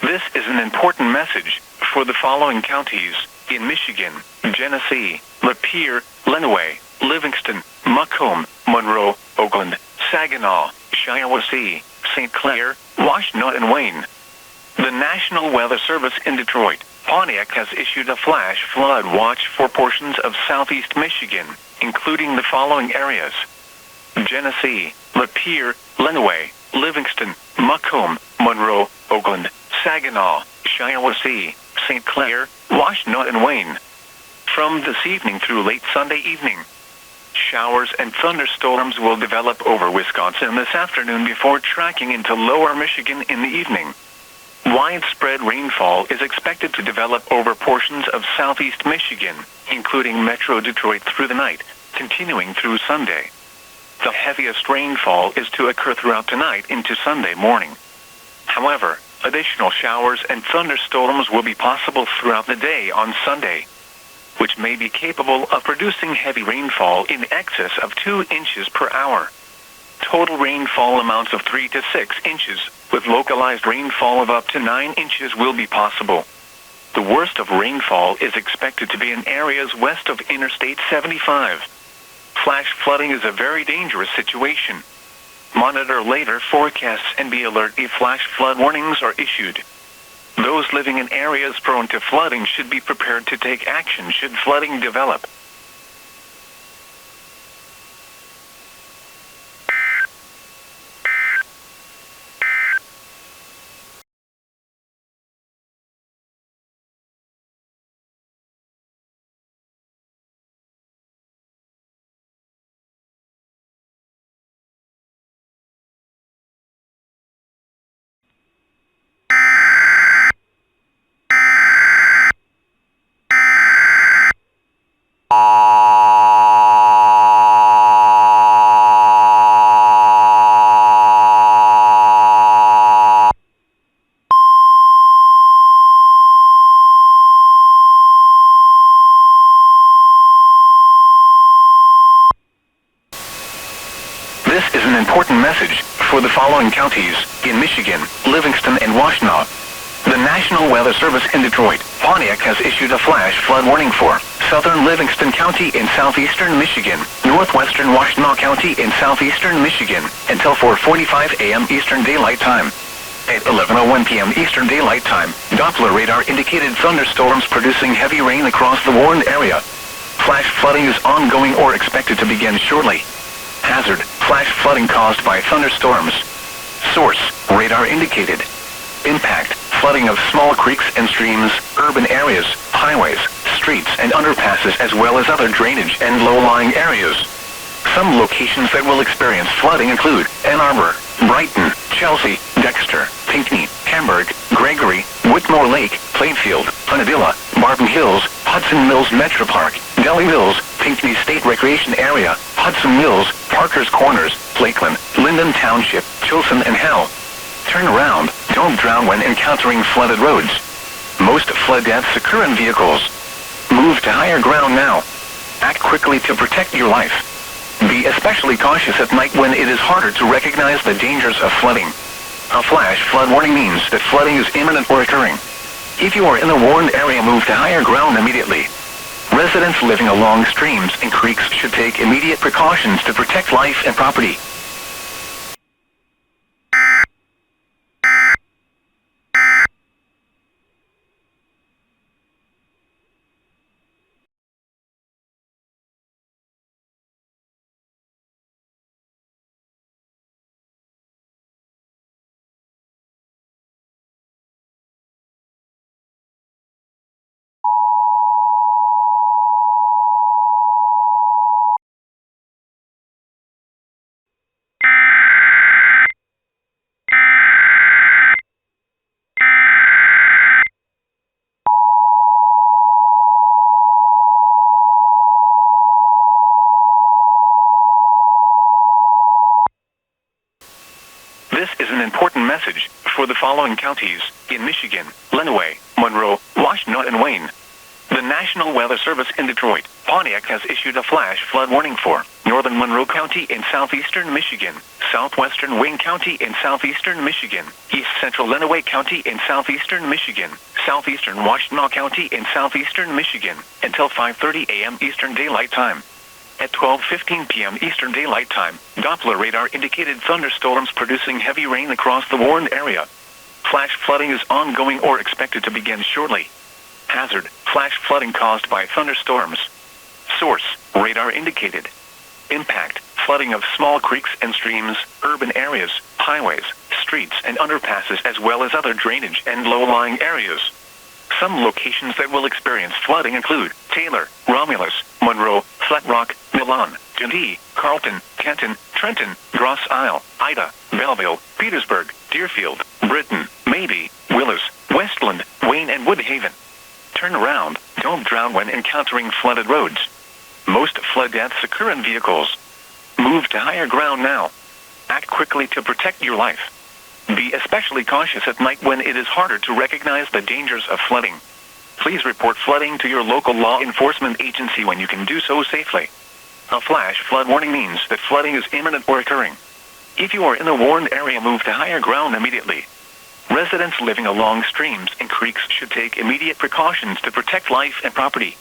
This is an important message for the following counties in Michigan: Genesee, Lapeer, Lenawee, Livingston, Macomb, Monroe, Oakland, Saginaw, Shiawassee, St. Clair, Washtenaw, and Wayne. The National Weather Service in Detroit, Pontiac has issued a flash flood watch for portions of southeast Michigan, including the following areas: Genesee, Lapeer, Lenawee, Livingston, Macomb, Monroe, Oakland, Saginaw, Shiawassee, St. Clair, Washtenaw, and Wayne. From this evening through late Sunday evening, showers and thunderstorms will develop over Wisconsin this afternoon before tracking into lower Michigan in the evening. Widespread rainfall is expected to develop over portions of southeast Michigan, including Metro Detroit through the night, continuing through Sunday. The heaviest rainfall is to occur throughout tonight into Sunday morning. However, additional showers and thunderstorms will be possible throughout the day on Sunday, which may be capable of producing heavy rainfall in excess of 2 inches per hour. Total rainfall amounts of 3 to 6 inches, with localized rainfall of up to 9 inches will be possible. The worst of rainfall is expected to be in areas west of Interstate 75. Flash flooding is a very dangerous situation. Monitor later forecasts and be alert if flash flood warnings are issued. Those living in areas prone to flooding should be prepared to take action should flooding develop. This is an important message for the following counties in Michigan, Livingston, and Washtenaw. The National Weather Service in Detroit, Pontiac has issued a flash flood warning for southern Livingston County in southeastern Michigan, northwestern Washtenaw County in southeastern Michigan, until 4:45 a.m. Eastern Daylight Time. At 11:01 p.m. Eastern Daylight Time, Doppler radar indicated thunderstorms producing heavy rain across the warned area. Flash flooding is ongoing or expected to begin shortly. Hazard: flash flooding caused by thunderstorms. Source: radar indicated. Impact: flooding of small creeks and streams, urban areas, highways, streets and underpasses, as well as other drainage and low-lying areas. Some locations that will experience flooding include Ann Arbor, Brighton, Chelsea, Dexter, Pinckney, Hamburg, Gregory, Whitmore Lake, Plainfield, Unadilla, Martin Hills, Hudson Mills Metro Park, Delhi Mills, Pinckney State Recreation Area, Hudson Mills, Parker's Corners, Lakeland, Linden Township, Chilson, and Hell. Turn around. Don't drown when encountering flooded roads. Most flood deaths occur in vehicles. Move to higher ground now. Act quickly to protect your life. Be especially cautious at night when it is harder to recognize the dangers of flooding. A flash flood warning means that flooding is imminent or occurring. If you are in a warned area, move to higher ground immediately. Residents living along streams and creeks should take immediate precautions to protect life and property. This is an important message for the following counties in Michigan: Lenawee, Monroe, Washtenaw, and Wayne. The National Weather Service in Detroit, Pontiac has issued a flash flood warning for northern Monroe County in southeastern Michigan, southwestern Wayne County in southeastern Michigan, east central Lenawee County in southeastern Michigan, southeastern Washtenaw County in southeastern Michigan, until 5:30 a.m. Eastern Daylight Time. At 12:15 p.m. Eastern Daylight Time, Doppler radar indicated thunderstorms producing heavy rain across the warned area. Flash flooding is ongoing or expected to begin shortly. Hazard: flash flooding caused by thunderstorms. Source: radar indicated. Impact: flooding of small creeks and streams, urban areas, highways, streets and underpasses, as well as other drainage and low-lying areas. Some locations that will experience flooding include Taylor, Romulus, Monroe, Flat Rock, Milan, Dundee, Carlton, Kenton, Trenton, Grosse Isle, Ida, Belleville, Petersburg, Deerfield, Britain, Mabee, Willis, Westland, Wayne, and Woodhaven. Turn around. Don't drown when encountering flooded roads. Most flood deaths occur in vehicles. Move to higher ground now. Act quickly to protect your life. Be especially cautious at night when it is harder to recognize the dangers of flooding. Please report flooding to your local law enforcement agency when you can do so safely. A flash flood warning means that flooding is imminent or occurring. If you are in a warned area, move to higher ground immediately. Residents living along streams and creeks should take immediate precautions to protect life and property.